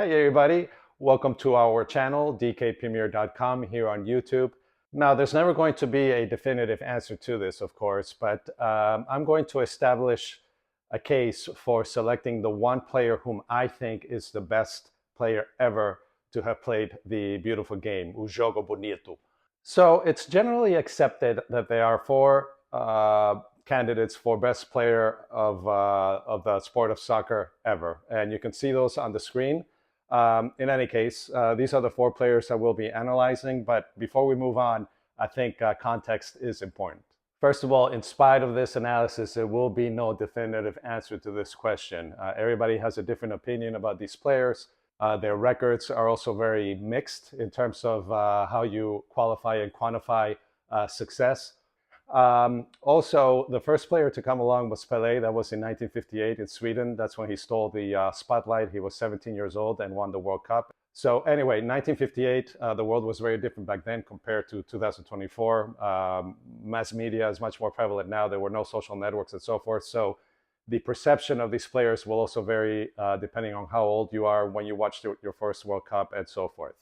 Hey everybody, welcome to our channel, dkpremier.com here on YouTube. Now, there's never going to be a definitive answer to this, of course, but I'm going to establish a case for selecting the one player whom I think is the best player ever to have played the beautiful game, o jogo bonito. So it's generally accepted that there are four candidates for best player of the sport of soccer ever, and you can see those on the screen. In any case, these are the four players that we'll be analyzing. But before we move on, I think context is important. First of all, in spite of this analysis, there will be no definitive answer to this question. Everybody has a different opinion about these players. Their records are also very mixed in terms of how you qualify and quantify success. Also, the first player to come along was Pele. That was in 1958 in Sweden. That's when he stole the spotlight. He was 17 years old and won the World Cup. So anyway, 1958, the world was very different back then compared to 2024. Mass media is much more prevalent now. There were no social networks and so forth. So the perception of these players will also vary depending on how old you are when you watched your first World Cup and so forth.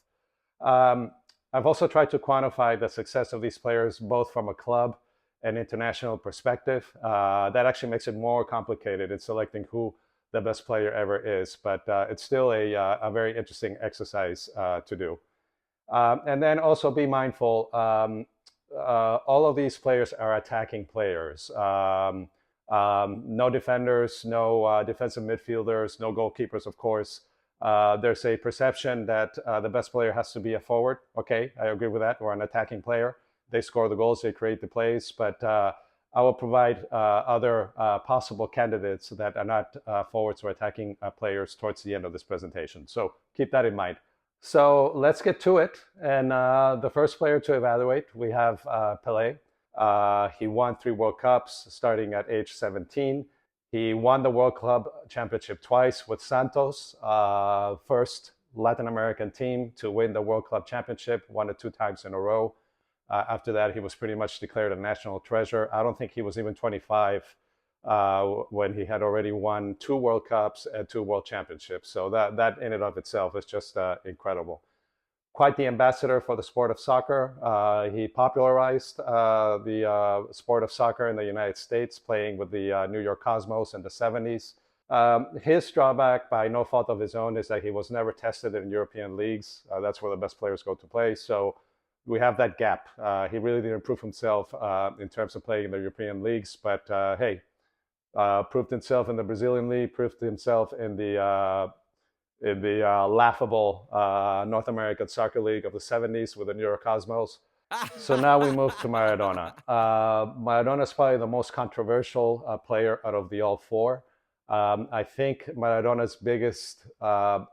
I've also tried to quantify the success of these players both from a club and international perspective. That actually makes it more complicated in selecting who the best player ever is, but it's still a very interesting exercise to do. And then also be mindful, all of these players are attacking players. No defenders, no defensive midfielders, no goalkeepers, of course. There's a perception that the best player has to be a forward. Okay, I agree with that, or an attacking player. They score the goals, they create the plays, but I will provide other possible candidates that are not forwards or attacking players towards the end of this presentation. So keep that in mind. So let's get to it. And the first player to evaluate, we have Pelé. He won 3 World Cups starting at age 17. He won the World Club Championship twice with Santos, first Latin American team to win the World Club Championship, won it 2 times in a row. After that, he was pretty much declared a national treasure. I don't think he was even 25 when he had already won 2 World Cups and 2 World Championships. So that in and of itself is just incredible. Quite the ambassador for the sport of soccer. He popularized the sport of soccer in the United States, playing with the New York Cosmos in the 70s. His drawback, by no fault of his own, is that he was never tested in European leagues. That's where the best players go to play. So we have that gap. He really didn't prove himself in terms of playing in the European leagues, but hey, proved himself in the Brazilian league, proved himself in the laughable North American Soccer League of the 70s with the New York Cosmos. So now we move to Maradona. Maradona is probably the most controversial player out of the all four. I think Maradona's biggest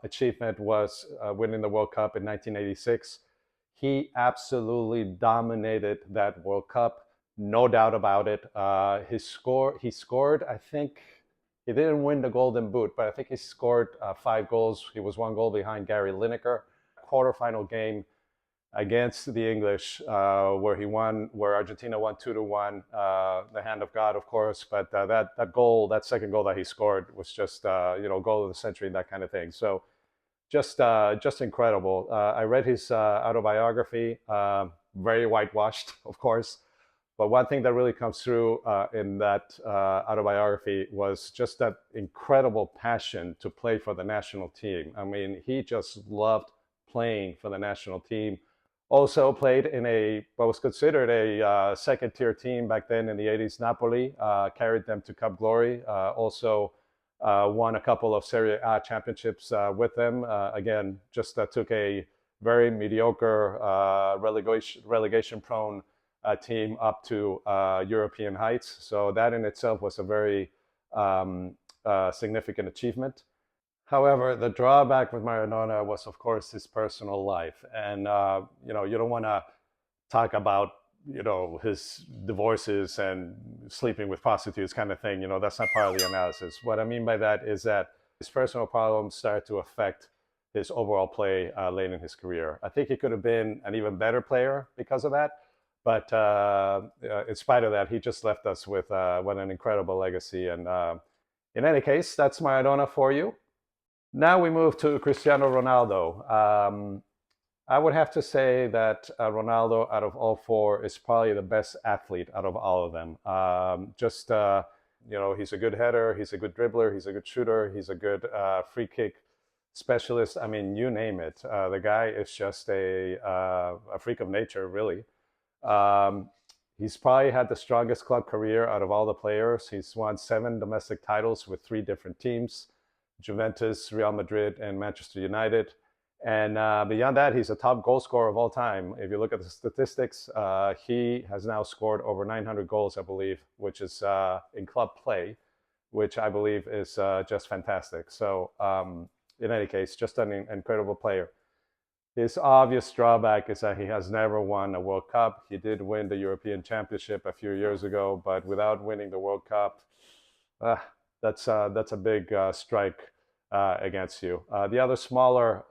achievement was winning the World Cup in 1986. He absolutely dominated that World Cup, no doubt about it. He scored, I think, he didn't win the Golden Boot, but I think he scored 5 goals. He was 1 goal behind Gary Lineker. Quarterfinal game against the English, where Argentina won 2-1. The hand of God, of course, but that goal, that second goal that he scored, was just goal of the century and that kind of thing. So just incredible. I read his autobiography, very whitewashed, of course. But one thing that really comes through in that autobiography was just that incredible passion to play for the national team. I mean, he just loved playing for the national team. Also played in what was considered a second-tier team back then in the 80s, Napoli, carried them to Cup glory. Also won a couple of Serie A championships with them. Again, just took a very mediocre, relegation-prone team up to European heights. So that in itself was a very significant achievement. However, the drawback with Maradona was, of course, his personal life. And, you don't want to talk about, his divorces and sleeping with prostitutes kind of thing. That's not part of the analysis. What I mean by that is that his personal problems started to affect his overall play late in his career. I think he could have been an even better player because of that. But in spite of that, he just left us with an incredible legacy. And in any case, that's Maradona for you. Now we move to Cristiano Ronaldo. I would have to say that Ronaldo, out of all four, is probably the best athlete out of all of them. He's a good header, he's a good dribbler, he's a good shooter, he's a good free kick specialist. I mean, you name it. The guy is just a freak of nature, really. Um, he's probably had the strongest club career out of all the players. He's won 7 domestic titles with 3 different teams: Juventus, Real Madrid, and Manchester United. And beyond that, he's a top goal scorer of all time. If you look at the statistics, he has now scored over 900 goals, I believe, which is in club play, which I believe is just fantastic. So, in any case, just an incredible player. His obvious drawback is that he has never won a World Cup. He did win the European Championship a few years ago, but without winning the World Cup, uh, that's a big strike against you. The other smaller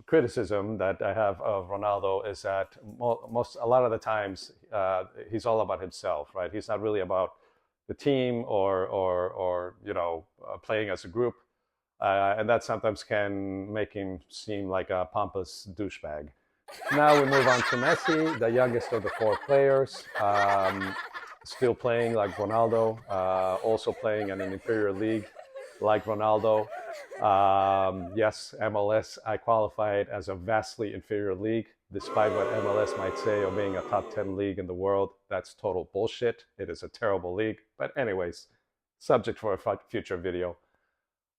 criticism that I have of Ronaldo is that a lot of the times he's all about himself, right? He's not really about the team or playing as a group, and that sometimes can make him seem like a pompous douchebag. Now we move on to Messi, the youngest of the four players, still playing like Ronaldo, also playing in an inferior league like Ronaldo. Yes, MLS, I qualified as a vastly inferior league, despite what MLS might say of being a top 10 league in the world. That's total bullshit. It is a terrible league. But anyways, subject for a future video.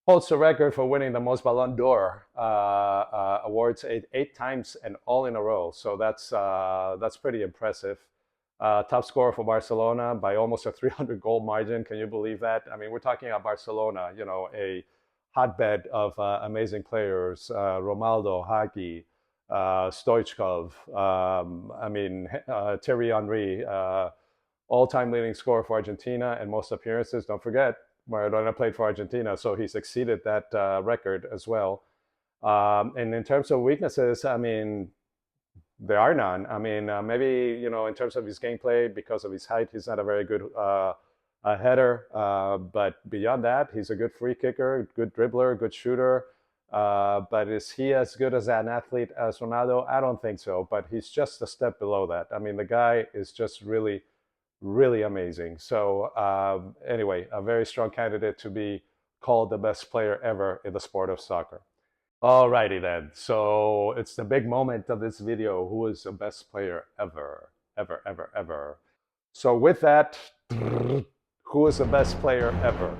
Holds the record for winning the most Ballon d'Or awards eight times and all in a row. So that's pretty impressive. Top scorer for Barcelona by almost a 300 goal margin. Can you believe that? I mean, we're talking about Barcelona, a hotbed of amazing players: Ronaldo, Hagi, Stoichkov. Thierry Henry, all-time leading scorer for Argentina and most appearances. Don't forget, Maradona played for Argentina, so he's exceeded that record as well. And in terms of weaknesses, I mean, there are none. I mean, maybe in terms of his gameplay, because of his height, he's not a very good header. But beyond that, he's a good free kicker, good dribbler, good shooter. But is he as good as an athlete as Ronaldo? I don't think so. But he's just a step below that. I mean, the guy is just really, really amazing. So anyway, a very strong candidate to be called the best player ever in the sport of soccer. Alrighty then. So it's the big moment of this video. Who is the best player ever? Ever, ever, ever. So with that, who is the best player ever?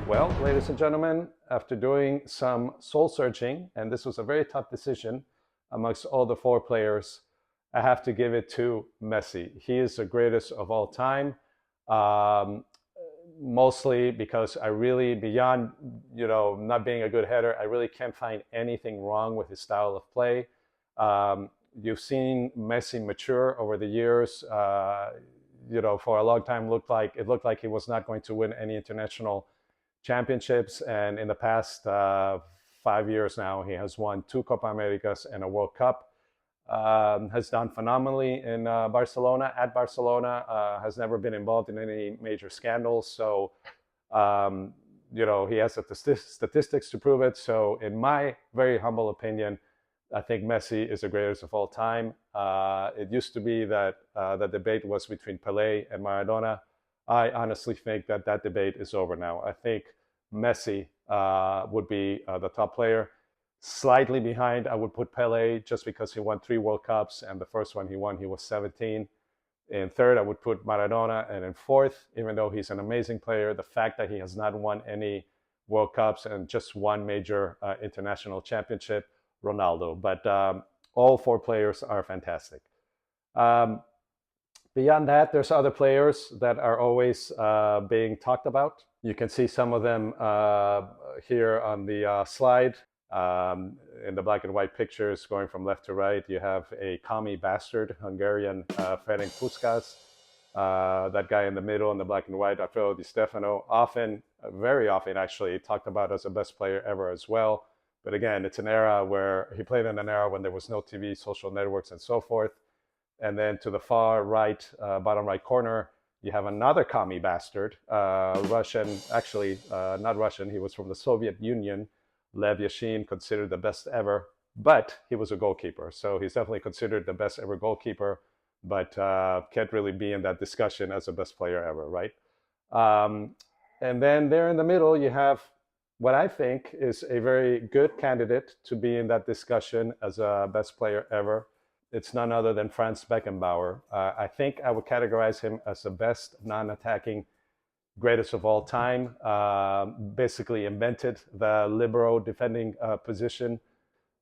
Well, ladies and gentlemen, after doing some soul searching, and this was a very tough decision amongst all the four players, I have to give it to Messi. He is the greatest of all time. Mostly because I really, beyond not being a good header, I really can't find anything wrong with his style of play. You've seen Messi mature over the years. For a long time, it looked like he was not going to win any international championships, and in the past 5 years now, he has won 2 Copa Americas and a World Cup. Has done phenomenally in Barcelona. At Barcelona, has never been involved in any major scandals. So, he has the statistics to prove it. So, in my very humble opinion, I think Messi is the greatest of all time. It used to be that the debate was between Pele and Maradona. I honestly think that debate is over now. I think Messi would be the top player. Slightly behind, I would put Pele, just because he won 3 World Cups, and the first one he won, he was 17. In third, I would put Maradona, and in fourth, even though he's an amazing player, the fact that he has not won any World Cups and just one major international championship, Ronaldo. But all four players are fantastic. Um, Beyond that, there's other players that are always being talked about. You can see some of them here on the slide. In the black and white pictures going from left to right, you have a commie bastard, Hungarian Ferenc Puskás. That guy in the middle in the black and white, Alfredo Di Stefano, very often actually, talked about as the best player ever as well. But again, it's an era where he played in an era when there was no TV, social networks, and so forth. And then to the far right, bottom right corner, You have another commie bastard, Russian, actually not Russian, he was from the Soviet Union, Lev Yashin, considered the best ever, but he was a goalkeeper. So he's definitely considered the best ever goalkeeper, but can't really be in that discussion as the best player ever, right? Um, and then there in the middle, you have what I think is a very good candidate to be in that discussion as a best player ever. It's none other than Franz Beckenbauer. I think I would categorize him as the best non-attacking greatest of all time. Basically invented the libero defending position.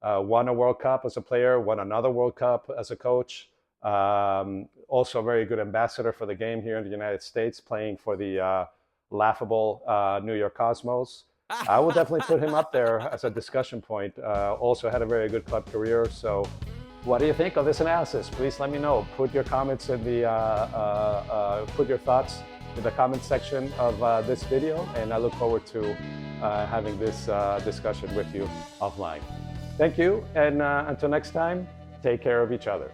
Won a World Cup as a player, won another World Cup as a coach. Also a very good ambassador for the game here in the United States, playing for the laughable New York Cosmos. I would definitely put him up there as a discussion point. Also had a very good club career. So what do you think of this analysis? Please let me know. Put your comments in the, put your thoughts in the comment section of this video, and I look forward to having this discussion with you offline. Thank you, and until next time, take care of each other.